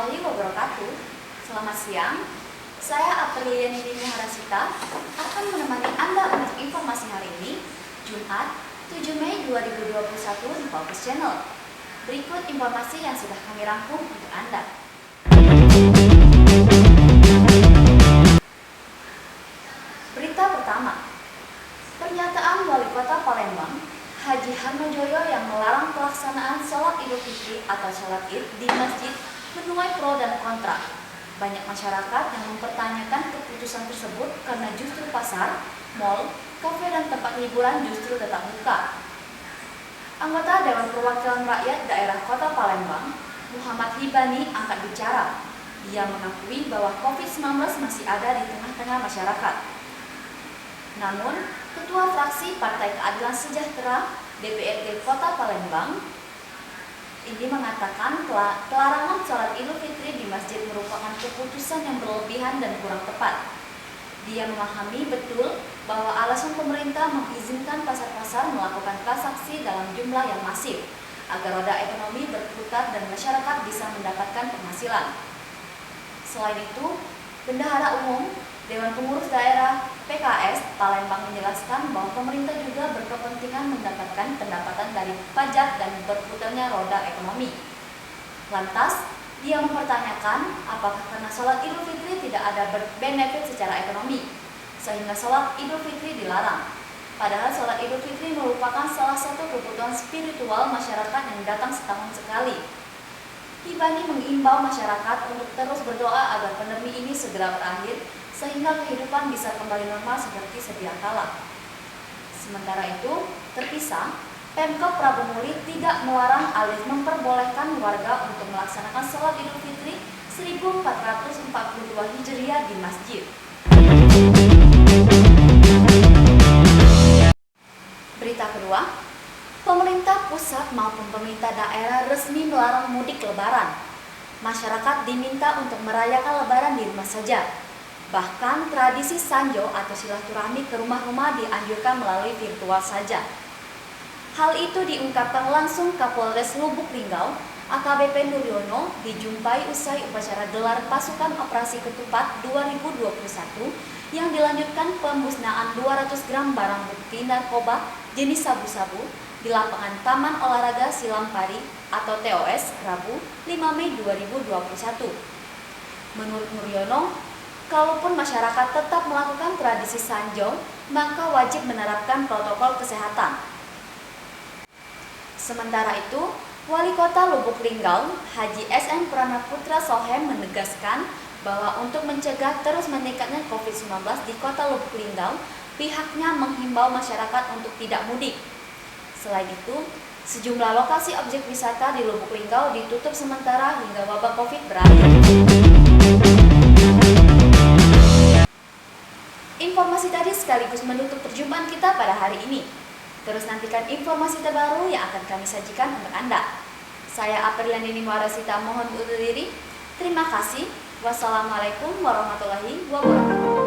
warahmatullahi wabarakatuh. Selamat siang. Saya Aprilia Nidini Harasita akan menemani Anda untuk informasi hari ini, Jumat 7 Mei 2021 di Focus Channel. Berikut informasi yang sudah kami rangkum untuk Anda. Berita pertama, pernyataan Wali Kota Palembang, Haji Harmojoyo yang melarang pelaksanaan sholat Idul Fitri atau sholat Id di masjid menuai pro dan kontra. Banyak masyarakat yang mempertanyakan keputusan tersebut karena justru pasar, mal, kafe dan tempat hiburan justru tetap buka. Anggota Dewan Perwakilan Rakyat Daerah Kota Palembang, Muhammad Hibani angkat bicara. Dia mengakui bahwa COVID-19 masih ada di tengah-tengah masyarakat. Namun, Ketua Fraksi Partai Keadilan Sejahtera DPRD Kota Palembang ini mengatakan pelarangan sholat Idul Fitri di masjid merupakan keputusan yang berlebihan dan kurang tepat. Dia memahami betul bahwa alasan pemerintah mengizinkan pasar-pasar melakukan transaksi dalam jumlah yang masif agar roda ekonomi berputar dan masyarakat bisa mendapatkan penghasilan. Selain itu, Bendahara Umum Dewan Pengurus Daerah PKS Palembang menjelaskan bahwa pemerintah juga berkepentingan mendapatkan pendapatan dari pajak dan berputarnya roda ekonomi. Lantas, dia mempertanyakan apakah karena sholat Idul Fitri tidak ada benefit secara ekonomi, sehingga sholat Idul Fitri dilarang. Padahal sholat Idul Fitri merupakan salah satu kebutuhan spiritual masyarakat yang datang setahun sekali. Hibani mengimbau masyarakat untuk terus berdoa agar pandemi ini segera berakhir, sehingga kehidupan bisa kembali normal seperti sedia kala. Sementara itu, terpisah, Pemkab Prabu Muli tidak melarang alias memperbolehkan warga untuk melaksanakan sholat Idul Fitri 1442 Hijriah di masjid. Berita kedua, pemerintah pusat maupun pemerintah daerah resmi melarang mudik lebaran. Masyarakat diminta untuk merayakan lebaran di rumah saja. Bahkan tradisi sanjo atau silaturahmi ke rumah-rumah dianjurkan melalui virtual saja. Hal itu diungkapkan langsung Kapolres Lubuk Linggau, AKBP Nuryono, dijumpai usai upacara gelar pasukan operasi ketupat 2021 yang dilanjutkan pemusnahan 200 gram barang bukti narkoba jenis sabu-sabu di lapangan Taman Olahraga Silampari atau TOS Rabu 5 Mei 2021. Menurut Nuryono, kalaupun masyarakat tetap melakukan tradisi sanjo, maka wajib menerapkan protokol kesehatan. Sementara itu, Wali Kota Lubuk Linggau, Haji SN Pranaputra Sohem menegaskan bahwa untuk mencegah terus meningkatnya COVID-19 di Kota Lubuk Linggau, pihaknya menghimbau masyarakat untuk tidak mudik. Selain itu, sejumlah lokasi objek wisata di Lubuk Linggau ditutup sementara hingga wabah COVID berakhir. Informasi tadi sekaligus menutup perjumpaan kita pada hari ini. Terus nantikan informasi terbaru yang akan kami sajikan untuk Anda. Saya Aprilia Nidini Harasita mohon undur diri. Terima kasih. Wassalamualaikum warahmatullahi wabarakatuh.